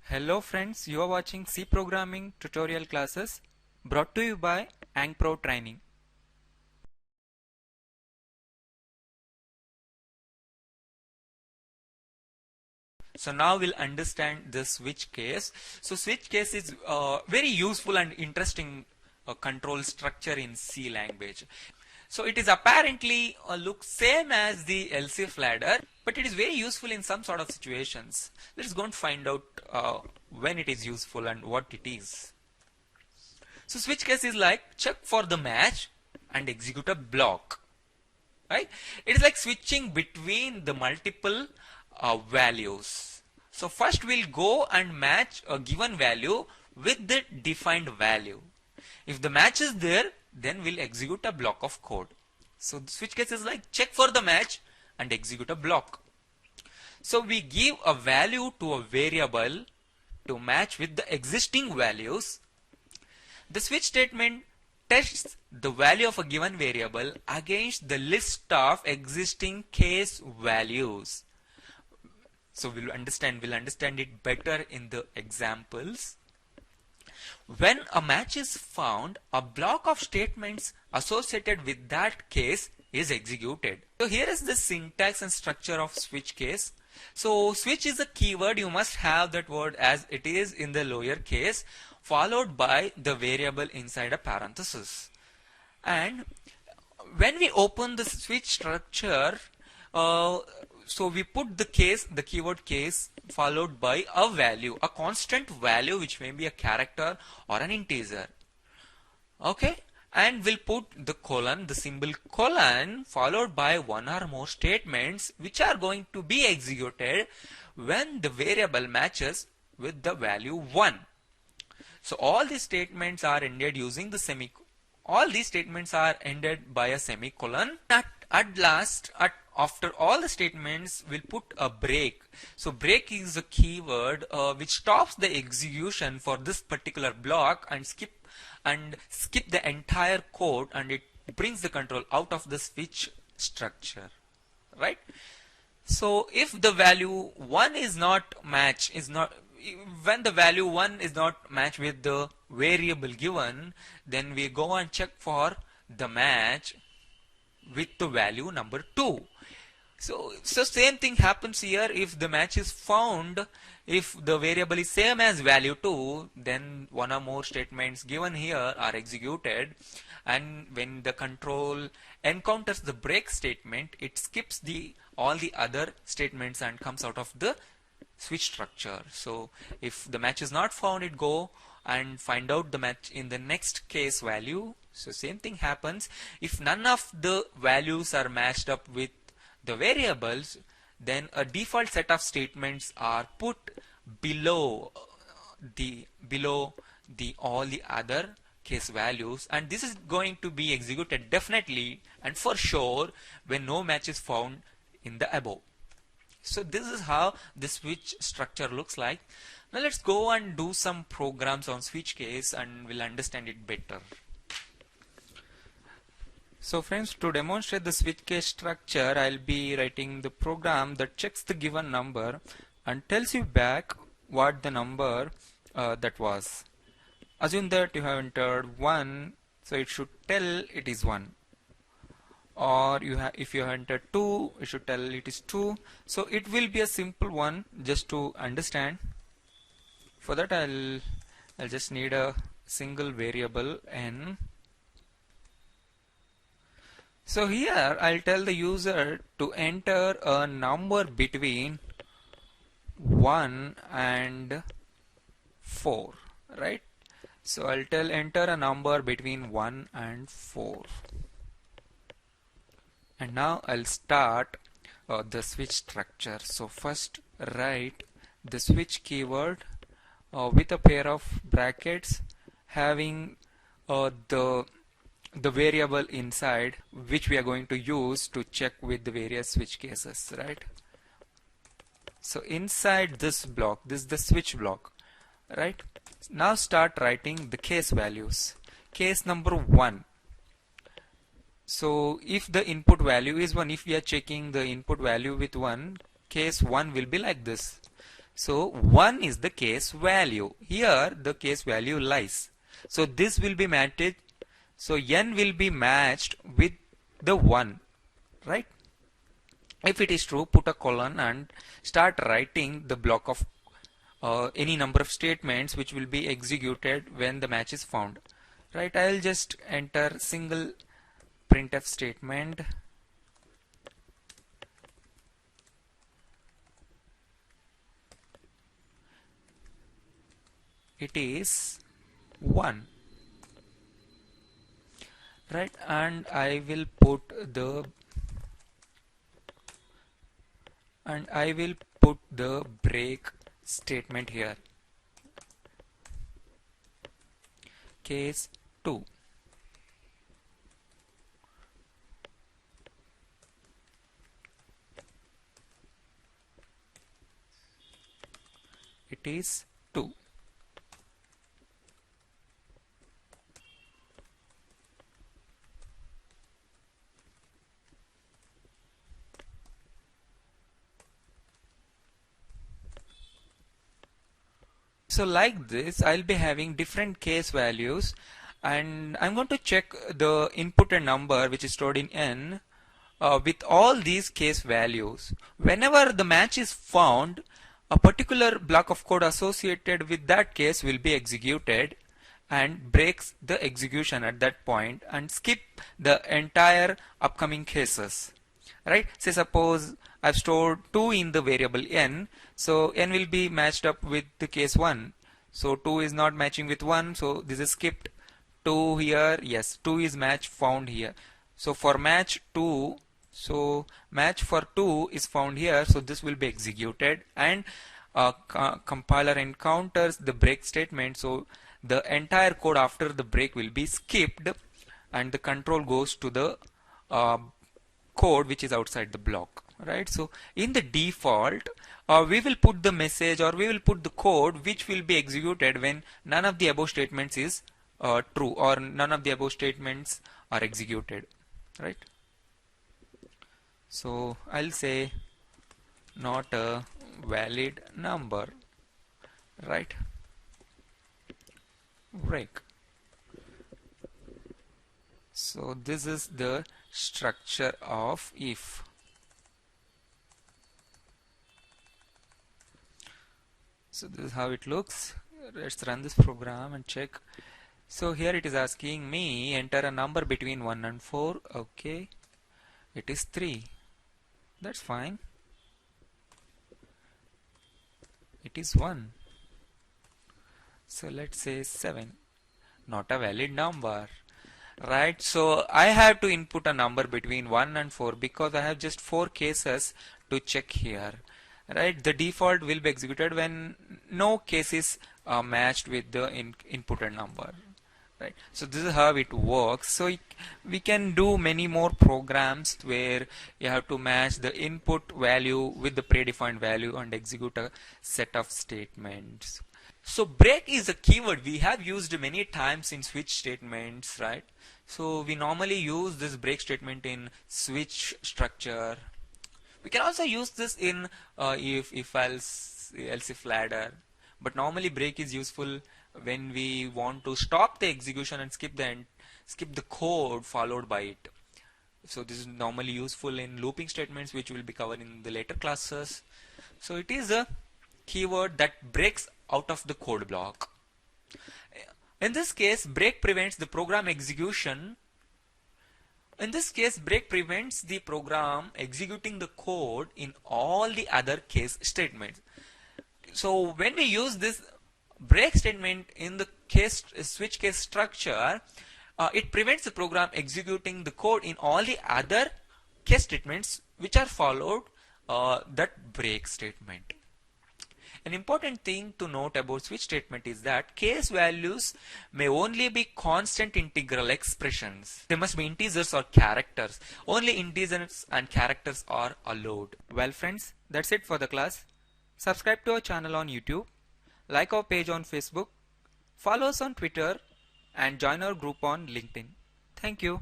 Hello friends, you are watching C programming tutorial classes brought to you by Pro Training. So now we'll understand the switch case. So switch case is very useful and interesting control structure in C language. So it is apparently looks same as the LCF ladder, but it is very useful in some sort of situations. Let's go and find out when it is useful and what it is. So switch case is like check for the match and execute a block. Right? It is like switching between the multiple values. So first we'll go and match a given value with the defined value. If the match is there, then we'll execute a block of code. So the switch case is like check for the match and execute a block. So we give a value to a variable to match with the existing values. The switch statement tests the value of a given variable against the list of existing case values. So we'll understand it better in the examples. When a match is found, a block of statements associated with that case is executed. So here is the syntax and structure of switch case. So switch is a keyword. You must have that word as it is in the lower case, followed by the variable inside a parenthesis. And when we open the switch structure, so we put the keyword case followed by a value, a constant value which may be a character or an integer. Okay, and we'll put the colon, the symbol colon, followed by one or more statements which are going to be executed when the variable matches with the value 1. So all these statements are ended using the semicolon. All these statements are ended by a semicolon. At last, after all the statements, we'll put a break. So break is a keyword which stops the execution for this particular block and skip the entire code, and it brings the control out of the switch structure, right? So if the value 1 is not match, when the value 1 is not matched with the variable given, then we go and check for the match with the value number 2. So same thing happens here. If the match is found, if the variable is same as value 2, then one or more statements given here are executed, and when the control encounters the break statement, it skips all the other statements and comes out of the switch structure. So if the match is not found, it go and find out the match in the next case value. So same thing happens. If none of the values are matched up with the variables, then a default set of statements are put below all the other case values, and this is going to be executed definitely and for sure when no match is found in the above. So this is how the switch structure looks like. Now let's go and do some programs on switch case and we'll understand it better. So friends, to demonstrate the switch case structure, I'll be writing the program that checks the given number and tells you back what the number that was. Assume that you have entered 1, so it should tell it is 1. Or if you have entered 2, it should tell it is 2. So it will be a simple one just to understand. For that I'll just need a single variable n. So here I'll tell the user to enter a number between 1 and 4, right? So I'll tell enter a number between 1 and 4. And now I'll start the switch structure. So first write the switch keyword with a pair of brackets having the variable inside which we are going to use to check with the various switch cases, right? So inside this block, this is the switch block, right? Now start writing the case values. Case number 1. So if the input value is 1, if we are checking the input value with 1, case 1 will be like this. So 1 is the case value. Here the case value lies. So this will be matched. So n will be matched with the 1, right? If it is true, put a colon and start writing the block of any number of statements which will be executed when the match is found. Right? I'll just enter single printf statement. It is 1. Right? And I will put the break statement here. Case 2. It is 2. So like this, I'll be having different case values, and I'm going to check the inputted number which is stored in n with all these case values. Whenever the match is found, a particular block of code associated with that case will be executed and breaks the execution at that point and skip the entire upcoming cases. Right? Say suppose I've stored 2 in the variable n, so n will be matched up with the case 1. So 2 is not matching with 1, so this is skipped. 2 here, yes, 2 is match found here. So for match 2, so match for 2 is found here, so this will be executed, and compiler encounters the break statement, so the entire code after the break will be skipped and the control goes to the code which is outside the block, right? So in the default, we will put the message, or we will put the code which will be executed when none of the above statements is true, or none of the above statements are executed, right? So I'll say not a valid number, right? Break. So this is the structure of if. So this is how it looks. Let's run this program and check. So here it is asking me enter a number between 1 and 4. Okay, it is 3. That's fine. It is 1. So let's say 7. Not a valid number. Right, so I have to input a number between 1 and 4 because I have just 4 cases to check here. Right, the default will be executed when no case is matched with the inputted number. Right, so this is how it works. So we can do many more programs where you have to match the input value with the predefined value and execute a set of statements. So break is a keyword we have used many times in switch statements, right? So we normally use this break statement in switch structure. We can also use this in if else if ladder, but normally break is useful when we want to stop the execution and skip the code followed by it. So this is normally useful in looping statements, which will be covered in the later classes. So it is a keyword that breaks out of the code block. In this case, break prevents the program execution. In this case, break prevents the program executing the code in all the other case statements. So when we use this break statement in the switch case structure, it prevents the program executing the code in all the other case statements which are followed that break statement. An important thing to note about switch statement is that case values may only be constant integral expressions. They must be integers or characters. Only integers and characters are allowed. Well friends, that's it for the class. Subscribe to our channel on YouTube, like our page on Facebook, follow us on Twitter, and join our group on LinkedIn. Thank you.